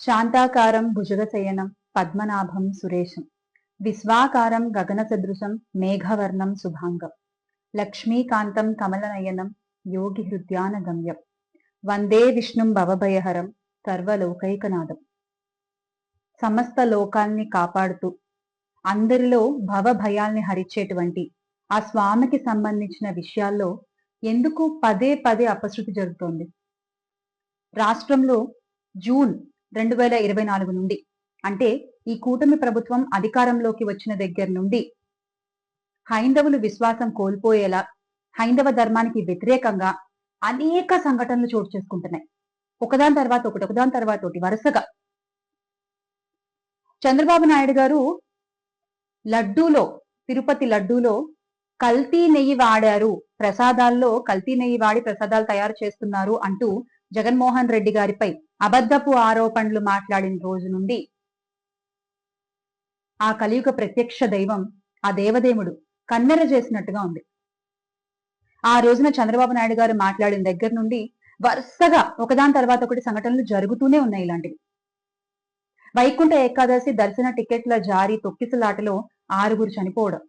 శాంతాకారం భుజగశయనం పద్మనాభం సురేశం విశ్వాకారం గగనసదృశం మేఘవర్ణం శుభాంగం లక్ష్మీకాంతం కమలనయనం యోగి హృద్యానగమ్యం వందే విష్ణుం భవభయహరం సర్వలోకైకనాథం. సమస్త లోకాల్ని కాపాడుతూ అందరిలో భవభయాల్ని హరించేటువంటి ఆ స్వామికి సంబంధించిన విషయాల్లో ఎందుకు పదే పదే అపశృతి జరుగుతోంది? రాష్ట్రంలో జూన్ 2024 నుండి, అంటే ఈ కూటమి ప్రభుత్వం అధికారంలోకి వచ్చిన దగ్గర నుండి హైందవులు విశ్వాసం కోల్పోయేలా, హైందవ ధర్మానికి వ్యతిరేకంగా అనేక సంఘటనలు చోటు చేసుకుంటున్నాయి. ఒకదాని తర్వాత ఒకటి వరుసగా. చంద్రబాబు నాయుడు గారు లడ్డూలో, తిరుపతి లడ్డూలో కల్తీ నెయ్యి వాడారు, ప్రసాదాల్లో కల్తీ నెయ్యి వాడి ప్రసాదాలు తయారు చేస్తున్నారు అంటూ జగన్మోహన్ రెడ్డి గారిపై అబద్ధపు ఆరోపణలు మాట్లాడిన రోజు నుండి ఆ కలియుగ ప్రత్యక్ష దైవం, ఆ దేవదేవుడు కన్నెర చేసినట్టుగా ఉంది. ఆ రోజున చంద్రబాబు నాయుడు గారు మాట్లాడిన దగ్గర నుండి వరుసగా ఒకదాని తర్వాత ఒకటి సంఘటనలు జరుగుతూనే ఉన్నాయి. ఇలాంటివి వైకుంఠ ఏకాదశి దర్శన టికెట్ల జారీ తొక్కిసలాటలో 6 చనిపోవడం,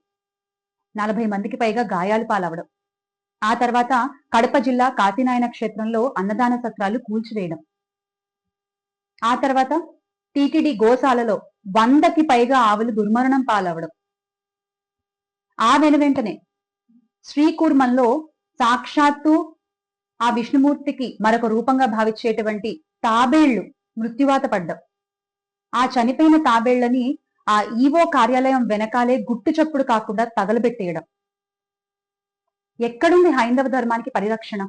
40 మందికి పైగా గాయాలు పాలవడం, ఆ తర్వాత కడప జిల్లా కాశీనాయన క్షేత్రంలో అన్నదాన సత్రాలు కూల్చివేయడం, ఆ తర్వాత టీటీడీ గోశాలలో 100కి పైగా ఆవులు దుర్మరణం పాలవడం, ఆ వెనువెంటనే శ్రీకూర్మంలో సాక్షాత్తు ఆ విష్ణుమూర్తికి మరొక రూపంగా భావించేటువంటి తాబేళ్లు మృత్యువాత పడ్డం, ఆ చనిపోయిన తాబేళ్లని ఆ ఈవో కార్యాలయం వెనకాలే గుట్టు చప్పుడు కాకుండా తగలబెట్టేయడం. ఎక్కడుంది హైందవ ధర్మానికి పరిరక్షణ?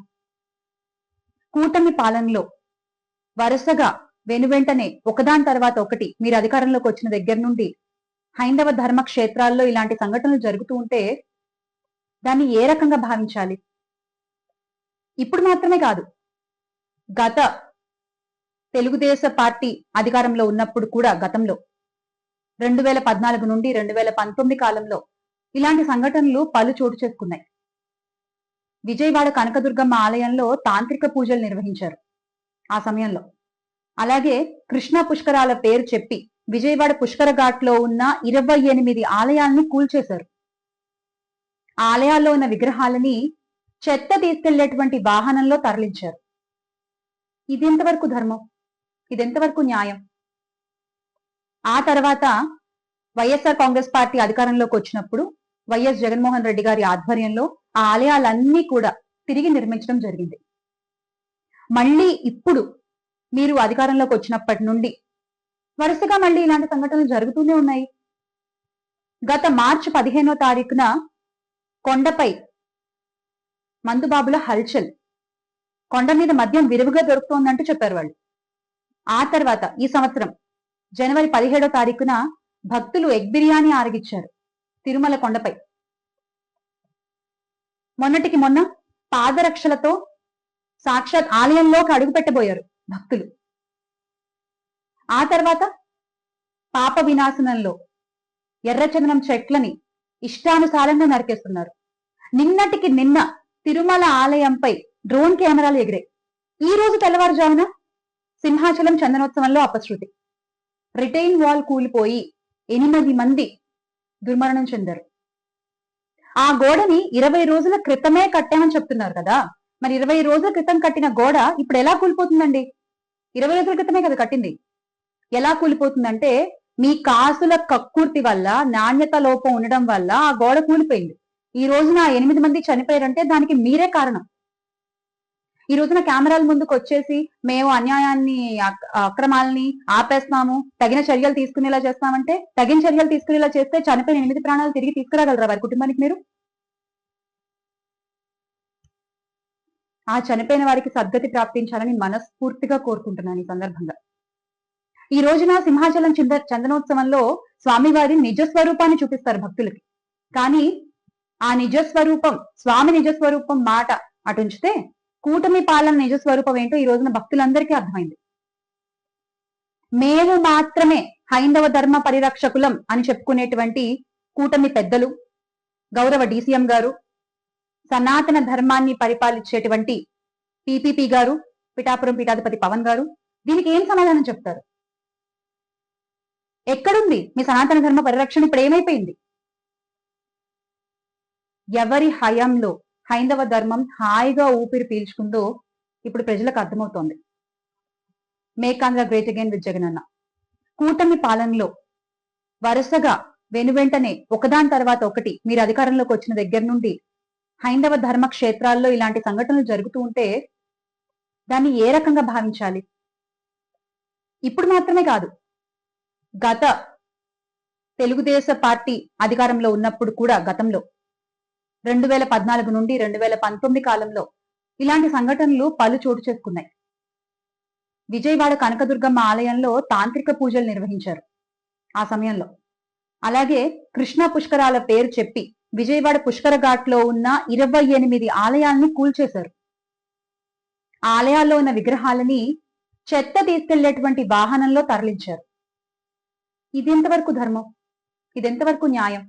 కూటమి పాలనలో వరుసగా వెనువెంటనే ఒకదాని తర్వాత ఒకటి మీరు అధికారంలోకి వచ్చిన దగ్గర నుండి హైందవ ధర్మ క్షేత్రాల్లో ఇలాంటి సంఘటనలు జరుగుతూ ఉంటే దాన్ని ఏ రకంగా భావించాలి? ఇప్పుడు మాత్రమే కాదు, గత తెలుగుదేశ పార్టీ అధికారంలో ఉన్నప్పుడు కూడా, గతంలో 2014 నుండి 2019 కాలంలో ఇలాంటి సంఘటనలు పలు చోటు చేసుకున్నాయి. విజయవాడ కనకదుర్గమ్మ ఆలయంలో తాంత్రిక పూజలు నిర్వహించారు ఆ సమయంలో. అలాగే కృష్ణా పుష్కరాల పేరు చెప్పి విజయవాడ పుష్కర ఘాట్ లో ఉన్న 28 ఆలయాల్ని కూల్చేశారు. ఆ ఆలయాల్లో ఉన్న విగ్రహాలని చెత్త తీసుకెళ్లేటువంటి వాహనంలో తరలించారు. ఇది ఎంతవరకు ధర్మం? ఇదెంతవరకు న్యాయం? ఆ తర్వాత వైఎస్ఆర్ కాంగ్రెస్ పార్టీ అధికారంలోకి వచ్చినప్పుడు వైఎస్ జగన్మోహన్ రెడ్డి గారి ఆధ్వర్యంలో ఆ ఆలయాలన్నీ కూడా తిరిగి నిర్మించడం జరిగింది. మళ్ళీ ఇప్పుడు మీరు అధికారంలోకి వచ్చినప్పటి నుండి వరుసగా మళ్ళీ ఇలాంటి సంఘటనలు జరుగుతూనే ఉన్నాయి. గత మార్చి 15వ తారీఖున కొండపై మందుబాబుల హల్చల్, కొండ మీద మద్యం విరివిగా దొరుకుతోందంటూ చెప్పారు వాళ్ళు. ఆ తర్వాత ఈ సంవత్సరం జనవరి 17వ తారీఖున భక్తులు ఎగ్ బిర్యానీ ఆరగించారు తిరుమల కొండపై. మొన్నటికి మొన్న పాదరక్షలతో సాక్షాత్ ఆలయంలోకి అడుగు పెట్టబోయారు భక్తులు. ఆ తర్వాత పాప వినాశనంలో ఎర్రచందనం చెట్లని ఇష్టానుసారంగా నరికేస్తున్నారు. నిన్నటికి నిన్న తిరుమల ఆలయంపై డ్రోన్ కెమెరాలు ఎగిరాయి. ఈ రోజు తెల్లవారుజామున సింహాచలం చందనోత్సవంలో అపశృతి, రిటైన్ వాల్ కూలిపోయి 8 మంది దుర్మరణం చెందారు. ఆ గోడని 20 రోజుల క్రితమే కట్టామని చెప్తున్నారు కదా, మరి 20 రోజుల క్రితం కట్టిన గోడ ఇప్పుడు ఎలా కూలిపోతుందండి? 20 రోజుల క్రితమే కదా కట్టింది. ఎలా కూలిపోతుందంటే మీ కాసుల కక్కుర్తి వల్ల, నాణ్యత లోపం ఉండడం వల్ల ఆ గోడ కూలిపోయింది. ఈ రోజున 8 మంది చనిపోయారంటే దానికి మీరే కారణం. ఈ రోజున కెమెరాల ముందుకు వచ్చేసి మేము అన్యాయాన్ని, అక్రమాలని ఆపేస్తాము, తగిన చర్యలు తీసుకునేలా చేస్తామంటే, తగిన చర్యలు తీసుకునేలా చేస్తే చనిపోయిన 8 ప్రాణాలు తిరిగి తీసుకురాగలరా వారి కుటుంబానికి మీరు? ఆ చనిపోయిన వారికి సద్గతి ప్రాప్తించాలని మనస్ఫూర్తిగా కోరుకుంటున్నాను ఈ సందర్భంగా. ఈ రోజున సింహాచలం చందనోత్సవంలో స్వామివారి నిజస్వరూపాన్ని చూపిస్తారు భక్తులకి. కానీ ఆ నిజస్వరూపం, స్వామి నిజస్వరూపం మాట అటుంచితే కూటమి పాలన నిజస్వరూపం ఏంటో ఈ రోజున భక్తులందరికీ అర్థమైంది. మేము మాత్రమే హైందవ ధర్మ పరిరక్షకులం అని చెప్పుకునేటువంటి కూటమి పెద్దలు, గౌరవ DCM గారు, సనాతన ధర్మాన్ని పరిపాలించేటువంటి PPP గారు, పిఠాపురం పీఠాధిపతి పవన్ గారు దీనికి ఏం సమాధానం చెప్తారు? ఎక్కడుంది మీ సనాతన ధర్మ పరిరక్షణ? ఇప్పుడు ఏమైపోయింది? ఎవరి హయాంలో హైందవ ధర్మం హాయిగా ఊపిరి పీల్చుకుందో ఇప్పుడు ప్రజలకు అర్థమవుతోంది. Make Andhra great again with Jagananna. కూటమి పాలనలో వరుసగా వెనువెంటనే ఒకదాని తర్వాత ఒకటి మీరు అధికారంలోకి వచ్చిన దగ్గర నుండి హైందవ ధర్మ క్షేత్రాల్లో ఇలాంటి సంఘటనలు జరుగుతూ ఉంటే దాన్ని ఏ రకంగా భావించాలి? ఇప్పుడు మాత్రమే కాదు, గత తెలుగుదేశ పార్టీ అధికారంలో ఉన్నప్పుడు కూడా గతంలో 2014 నుండి 2019 కాలంలో ఇలాంటి సంఘటనలు పలు చోటు చేసుకున్నాయి. విజయవాడ కనకదుర్గమ్మ ఆలయంలో తాంత్రిక పూజలు నిర్వహించారు ఆ సమయంలో. అలాగే కృష్ణా పుష్కరాల పేరు చెప్పి విజయవాడ పుష్కర ఘాట్ లో ఉన్న 28 ఆలయాల్ని కూల్చేశారు. ఆ ఆలయాల్లో ఉన్న విగ్రహాలని చెత్త తీసుకెళ్లేటువంటి వాహనంలో తరలించారు. ఇది ఎంతవరకు ధర్మం? ఇది ఎంతవరకు న్యాయం?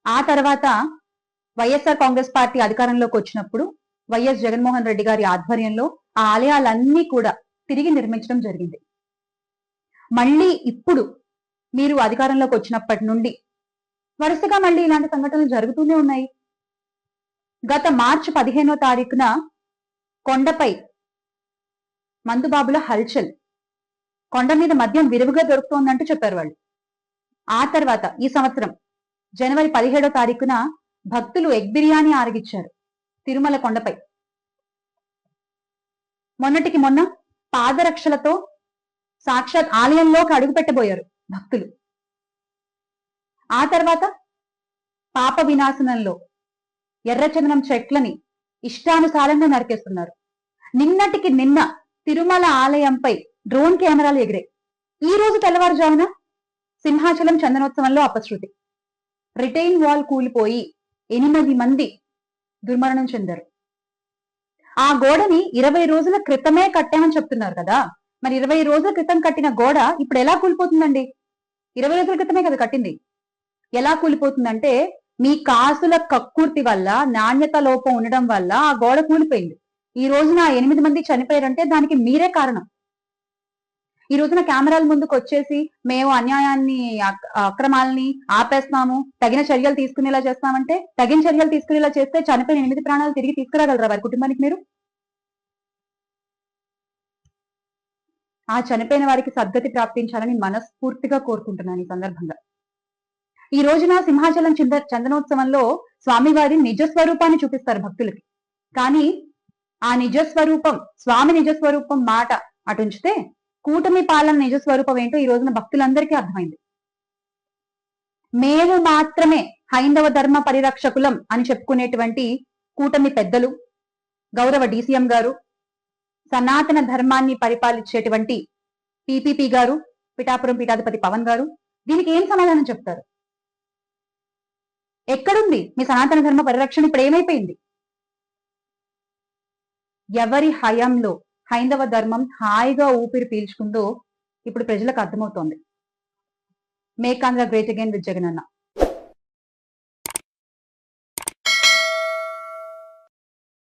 ఆ తర్వాత వైఎస్ఆర్ కాంగ్రెస్ పార్టీ అధికారంలోకి వచ్చినప్పుడు వైఎస్ జగన్మోహన్ రెడ్డి గారి ఆధ్వర్యంలో ఆ ఆలయాలన్నీ కూడా తిరిగి నిర్మించడం జరిగింది. మళ్ళీ ఇప్పుడు మీరు అధికారంలోకి వచ్చినప్పటి నుండి వరుసగా మళ్ళీ ఇలాంటి సంఘటనలు జరుగుతూనే ఉన్నాయి. గత మార్చి 15వ తారీఖున కొండపై మందుబాబుల హల్చల్, కొండ మీద మద్యం విరివిగా దొరుకుతోందంటూ చెప్పారు వాళ్ళు. ఆ తర్వాత ఈ సంవత్సరం జనవరి 17వ తారీఖున భక్తులు ఎగ్ బిర్యానీ ఆరగించారు తిరుమల కొండపై. మొన్నటికి మొన్న పాదరక్షలతో సాక్షాత్ ఆలయంలోకి అడుగు పెట్టబోయారు భక్తులు. ఆ తర్వాత పాప వినాశనంలో ఎర్రచందనం చెట్లని ఇష్టానుసారంగా నరికేస్తున్నారు. నిన్నటికి నిన్న తిరుమల ఆలయంపై డ్రోన్ కెమెరాలు ఎగిరాయి. ఈ రోజు తెల్లవారుజామున సింహాచలం చందనోత్సవంలో అపశృతి, రిటైన్ వాల్ కూలిపోయి 8 మంది దుర్మరణం చెందారు. ఆ గోడని 20 రోజుల క్రితమే కట్టామని చెప్తున్నారు కదా, మరి 20 రోజుల క్రితం కట్టిన గోడ ఇప్పుడు ఎలా కూలిపోతుందండి? 20 రోజుల క్రితమే కదా కట్టింది. ఎలా కూలిపోతుందంటే మీ కాసుల కక్కుర్తి వల్ల, నాణ్యత లోపం ఉండడం వల్ల ఆ గోడ కూలిపోయింది. ఈ రోజున 8 మంది చనిపోయారంటే దానికి మీరే కారణం. ఈ రోజున కెమెరాల ముందుకు వచ్చేసి మేము అన్యాయాన్ని, అక్రమాలని ఆపేస్తాము, తగిన చర్యలు తీసుకునేలా చేస్తామంటే, తగిన చర్యలు తీసుకునేలా చేస్తే చనిపోయిన 8 ప్రాణాలు తిరిగి తీసుకురాగలరా వారి కుటుంబానికి మీరు? ఆ చనిపోయిన వారికి సద్గతి ప్రాప్తించాలని మనస్ఫూర్తిగా కోరుకుంటున్నాను ఈ సందర్భంగా. ఈ రోజున సింహాచలం చందనోత్సవంలో స్వామివారి నిజ స్వరూపాన్ని చూపిస్తారు భక్తులకి. కానీ ఆ నిజస్వరూపం, స్వామి నిజస్వరూపం మాట అటుంచితే కూటమి పాలన నిజస్వరూపం ఏంటో ఈ రోజున భక్తులందరికీ అర్థమైంది. మేము మాత్రమే హైందవ ధర్మ పరిరక్షకులం అని చెప్పుకునేటువంటి కూటమి పెద్దలు, గౌరవ DCM గారు, సనాతన ధర్మాన్ని పరిపాలించేటువంటి PPP గారు, పిఠాపురం పీఠాధిపతి పవన్ గారు దీనికి ఏం సమాధానం చెప్తారు? ఎక్కడుంది మీ సనాతన ధర్మ పరిరక్షణ? ఇప్పుడు ఏమైపోయింది? ఎవరి హయాంలో హైందవ ధర్మం హాయిగా ఊపిరి పీల్చుకుందో ఇప్పుడు ప్రజలకు అర్థమవుతోంది. Make Andhra great again with Jagananna.